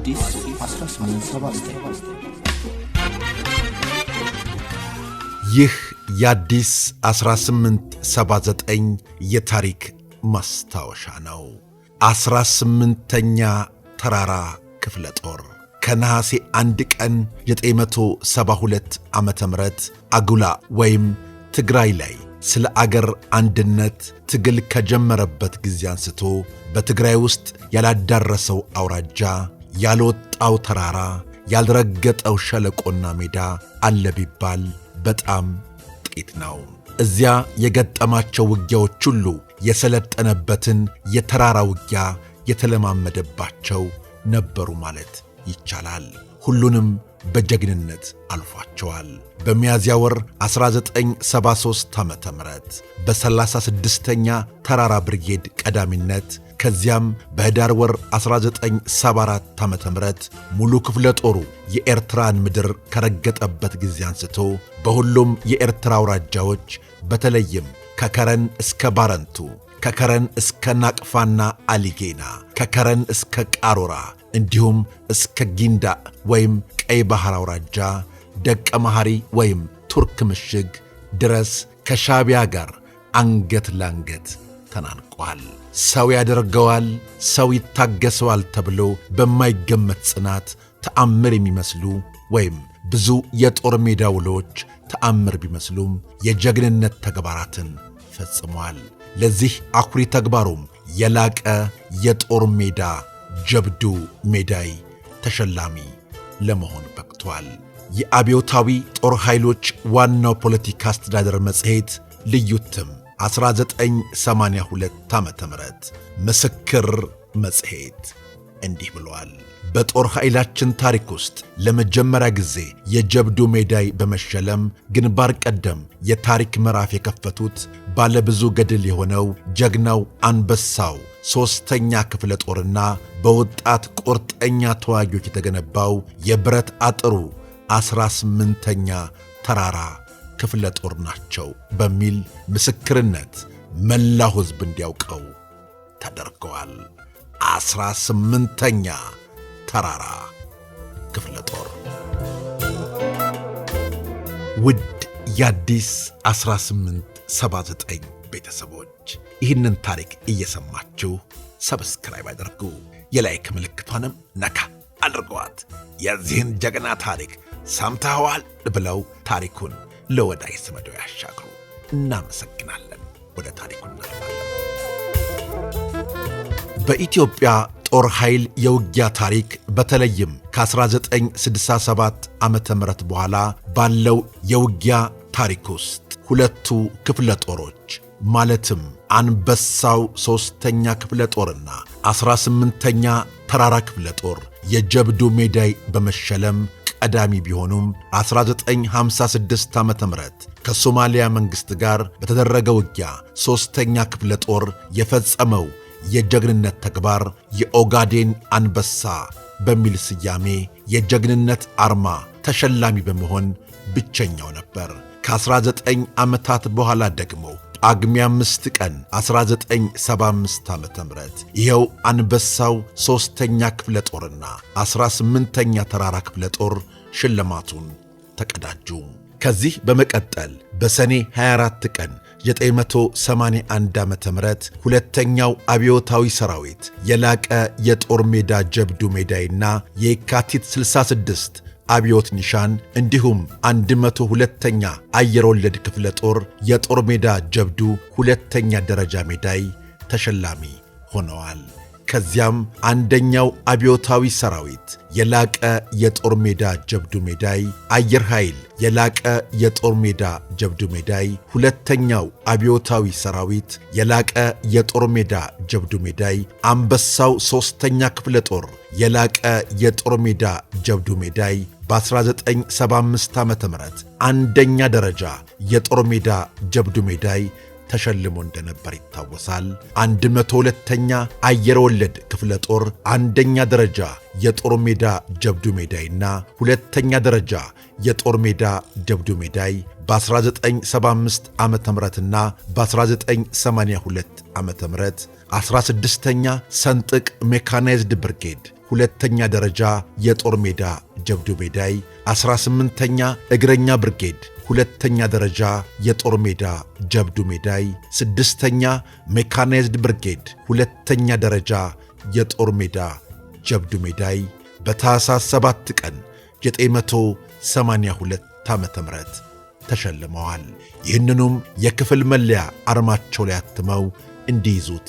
የአዲስ 1879 ይህ የአዲስ 1879 የታሪክ ማስታወሻ ነው። 18ኛ ተራራ ክፍለ ጦር ከነሐሴ 1 ቀን 972 ዓመተ ምህረት አጉላ ወይም ትግራይ ላይ ስለ አገር አንድነት ትግል ከጀመረበት ጊዜ አንስቶ በትግራይ ውስጥ ያላዳረሰው አውራጃ፣ ያልወጣው ተራራ፣ ያልረገጠው ሸለቆና ሜዳ አለ ቢባል በጣም ጥቂት ነው። እዚያ የገጠማቸው ውጊያዎች ሁሉ የሰለጠነበትን የተራራ ውጊያ የተለማመደባቸው ነበሩ ማለት ይቻላል። ሁሉንም በጀግንነት አልፏቸዋል። በሚያዝያ ወር 1973 ዓመተ ምህረት በ36ኛ ተራራ ብርጌድ ቀዳሚነት፣ ከዚያም በህዳር ወር 1974 ዓመተ ምህረት ሙሉ ክፍለ ጦሩ የኤርትራን ምድር ከረገጠበት ጊዜ አንስቶ በሁሉም የኤርትራ አውራጃዎች በተለይም ከከረን እስከ ባረንቱ፣ ከከረን እስከ ናቅፋና አሊጌና፣ ከከረን እስከ ቃሮራ እንዲሁም እስከ ጊንዳ ወይም ቀይ ባህር አውራጃ ደቀ መሐሪ ወይም ቱርክ ምሽግ ድረስ ከሻዕቢያ ጋር አንገት ለአንገት ተናንቋል። ሰው ያደርገዋል፣ ሰው ይታገሰዋል ተብሎ በማይገመት ጽናት ተአምር የሚመስሉ ወይም ብዙ የጦር ሜዳ ውሎች ተአምር ቢመስሉም የጀግንነት ተግባራትን ፈጽሟል። ለዚህ አኩሪ ተግባሩም የላቀ የጦር ሜዳ ጀብዱ ሜዳይ ተሸላሚ ለመሆን በቅቷል። የአብዮታዊ ጦር ኃይሎች ዋናው ፖለቲካ አስተዳደር መጽሔት ልዩ እትም 1982 ዓመተ ምህረት ምስክር መጽሔት እንዲህ ብሏል። በጦር ኃይላችን ታሪክ ውስጥ ለመጀመሪያ ጊዜ የጀብዱ ሜዳይ በመሸለም ግንባር ቀደም የታሪክ ምዕራፍ የከፈቱት ባለብዙ ገድል የሆነው ጀግናው አንበሳው 3ኛ ክፍለ ጦርና በወጣት ቁርጠኛ ተዋጊዎች የተገነባው የብረት አጥሩ 18ኛ ተራራ ክፍለ ጦር ናቸው በሚል ምስክርነት መላው ሕዝብ እንዲያውቀው ተደርገዋል። 18ኛ ተራራ ክፍለ ጦር። ውድ የአዲስ 1879 ቤተሰቦች ይህንን ታሪክ እየሰማችሁ ሰብስክራይብ አድርጉ፣ የላይክ ምልክቷንም ነካ አድርገዋት። የዚህን ጀግና ታሪክ ሰምተኸዋል ብለው ታሪኩን ለወዳጅ ዘመዶ ያሻግሩ። እናመሰግናለን። ወደ ታሪኩ እናልፋለን። በኢትዮጵያ ጦር ኃይል የውጊያ ታሪክ በተለይም ከ1967 ዓመተ ምህረት በኋላ ባለው የውጊያ ታሪክ ውስጥ ሁለቱ ክፍለ ጦሮች ማለትም አንበሳው 3ኛ ክፍለ ጦርና 18ኛ ተራራ ክፍለ ጦር የጀብዱ ሜዳይ በመሸለም ቀዳሚ ቢሆኑም 1956 ዓመተ ምህረት ከሶማሊያ መንግሥት ጋር በተደረገ ውጊያ 3ኛ ክፍለ ጦር የፈጸመው የጀግንነት ተግባር የኦጋዴን አንበሳ በሚል ስያሜ የጀግንነት አርማ ተሸላሚ በመሆን ብቸኛው ነበር። ከ19 ዓመታት በኋላ ደግሞ ጳጉሜ 5 ቀን 1975 ዓመተ ምህረት ይኸው አንበሳው 3ኛ ክፍለ ጦርና 18ኛ ተራራ ክፍለ ጦር ሽልማቱን ተቀዳጁ። ከዚህ በመቀጠል በሰኔ 24 ቀን 981 ዓመተ ምህረት ሁለተኛው አብዮታዊ ሰራዊት የላቀ የጦር ሜዳ ጀብዱ ሜዳይና የካቲት 66 አብዮት ኒሻን እንዲሁም 102ኛ አየር ወለድ ክፍለ ጦር የጦር ሜዳ ጀብዱ ሁለተኛ ደረጃ ሜዳይ ተሸላሚ ሆነዋል። ከዚያም አንደኛው አብዮታዊ ሰራዊት የላቀ የጦር ሜዳ ጀብዱ ሜዳይ፣ አየር ኃይል የላቀ የጦር ሜዳ ጀብዱ ሜዳይ፣ ሁለተኛው አብዮታዊ ሰራዊት የላቀ የጦር ሜዳ ጀብዱ ሜዳይ፣ አንበሳው 3ኛ ክፍለ ጦር የላቀ የጦር ሜዳ ጀብዱ ሜዳይ በ1975 ዓመተ ምህረት አንደኛ ደረጃ የጦር ሜዳ ጀብዱ ሜዳይ ተሸልሞ እንደነበር ይታወሳል። 102ኛ አየር ወለድ ክፍለ ጦር አንደኛ ደረጃ የጦር ሜዳ ጀብዱ ሜዳይና ሁለተኛ ደረጃ የጦር ሜዳ ጀብዱ ሜዳይ በ1975 ዓመተ ምህረትና በ1982 ዓመተ ምህረት 16ኛ ሰንጥቅ ሜካናይዝድ ብርጌድ ሁለተኛ ደረጃ የጦር ሜዳ ጀብዱ ሜዳይ 18ኛ እግረኛ ብርጌድ ሁለተኛ ደረጃ የጦር ሜዳ ጀብዱ ሜዳይ 6ኛ ሜካናይዝድ ብርጌድ ሁለተኛ ደረጃ የጦር ሜዳ ጀብዱ ሜዳይ በታኅሳስ 7 ቀን 982 ዓመተ ምህረት ተሸልመዋል። ይህንኑም የክፍል መለያ አርማቸው ላይ አትመው እንዲይዙት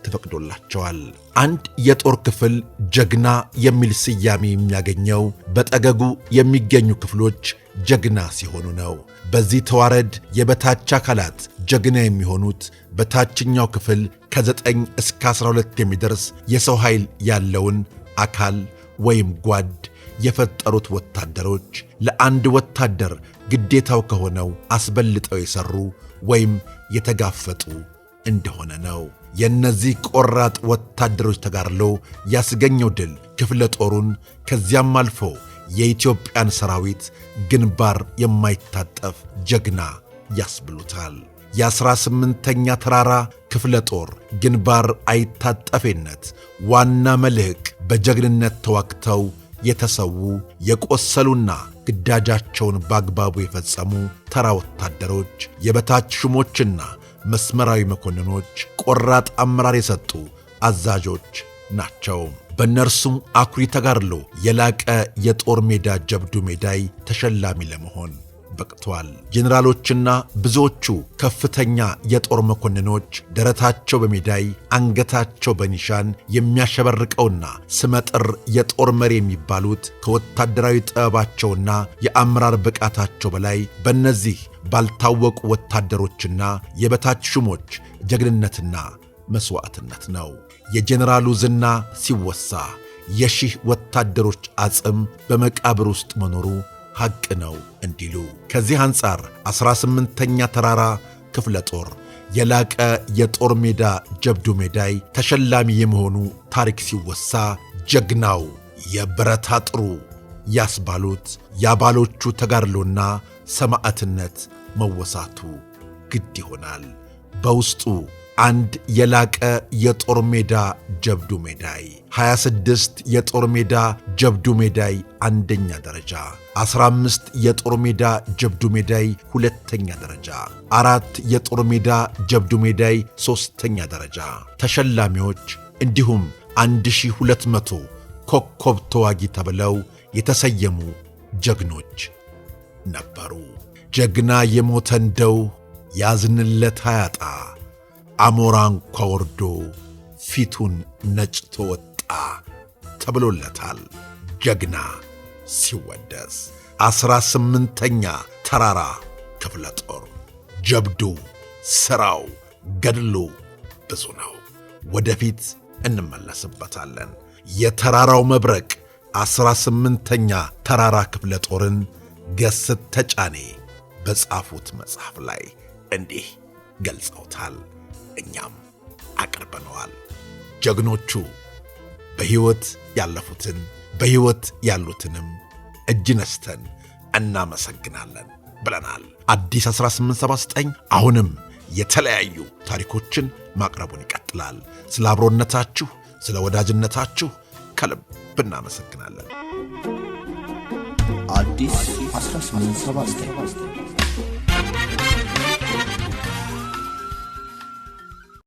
ተፈቅዶላቸዋል። አንድ የጦር ክፍል ጀግና የሚል ስያሜ የሚያገኘው በጠገጉ የሚገኙ ክፍሎች ጀግና ሲሆኑ ነው። በዚህ ተዋረድ የበታች አካላት ጀግና የሚሆኑት በታችኛው ክፍል ከ9 እስከ 12 የሚደርስ የሰው ኃይል ያለውን አካል ወይም ጓድ የፈጠሩት ወታደሮች ለአንድ ወታደር ግዴታው ከሆነው አስበልጠው የሰሩ ወይም የተጋፈጡ እንደሆነ ነው። የእነዚህ ቆራጥ ወታደሮች ተጋድሎ ያስገኘው ድል ክፍለ ጦሩን ከዚያም አልፎ የኢትዮጵያን ሰራዊት ግንባር የማይታጠፍ ጀግና ያስብሉታል። የ18ኛ ተራራ ክፍለ ጦር ግንባር አይታጠፌነት ዋና መልሕቅ በጀግንነት ተዋግተው የተሰዉ የቆሰሉና ግዳጃቸውን በአግባቡ የፈጸሙ ተራ ወታደሮች፣ የበታች ሹሞችና መስመራዊ መኮንኖች፣ ቆራጥ አመራር የሰጡ አዛዦች ናቸው። በእነርሱም አኩሪ ተጋድሎ የላቀ የጦር ሜዳ ጀብዱ ሜዳይ ተሸላሚ ለመሆን በቅቷል። ጄኔራሎችና ብዙዎቹ ከፍተኛ የጦር መኮንኖች ደረታቸው በሜዳይ አንገታቸው በኒሻን የሚያሸበርቀውና ስመጥር የጦር መሪ የሚባሉት ከወታደራዊ ጥበባቸውና የአመራር ብቃታቸው በላይ በእነዚህ ባልታወቁ ወታደሮችና የበታች ሹሞች ጀግንነትና መሥዋዕትነት ነው። የጄኔራሉ ዝና ሲወሳ የሺህ ወታደሮች አጽም በመቃብር ውስጥ መኖሩ ሐቅ ነው እንዲሉ ከዚህ አንጻር 18ኛ ተራራ ክፍለ ጦር የላቀ የጦር ሜዳ ጀብዱ ሜዳይ ተሸላሚ የመሆኑ ታሪክ ሲወሳ ጀግናው የብረት አጥሩ ያስባሉት የአባሎቹ ተጋድሎና ሰማዕትነት መወሳቱ ግድ ይሆናል። በውስጡ አንድ የላቀ የጦር ሜዳ ጀብዱ ሜዳይ፣ 26 የጦር ሜዳ ጀብዱ ሜዳይ አንደኛ ደረጃ፣ 15 የጦር ሜዳ ጀብዱ ሜዳይ ሁለተኛ ደረጃ፣ 4 የጦር ሜዳ ጀብዱ ሜዳይ ሦስተኛ ደረጃ ተሸላሚዎች እንዲሁም 1200 ኮከብ ተዋጊ ተብለው የተሰየሙ ጀግኖች ነበሩ። ጀግና የሞተ እንደው ያዝንለት አያጣ፣ አሞራ እንኳ ወርዶ ፊቱን ነጭቶ ወጣ ተብሎለታል። ጀግና ሲወደስ 18ኛ ተራራ ክፍለ ጦር ጀብዱ፣ ሥራው፣ ገድሉ ብዙ ነው። ወደፊት እንመለስበታለን። የተራራው መብረቅ 18ኛ ተራራ ክፍለ ጦርን ገስት ተጫኔ በጻፉት መጽሐፍ ላይ እንዲህ ገልጸውታል። እኛም አቅርበነዋል። ጀግኖቹ በሕይወት ያለፉትን በሕይወት ያሉትንም እጅ ነስተን እናመሰግናለን ብለናል። አዲስ 1879 አሁንም የተለያዩ ታሪኮችን ማቅረቡን ይቀጥላል። ስለ አብሮነታችሁ፣ ስለ ወዳጅነታችሁ ከልብ እናመሰግናለን። አዲስ 1879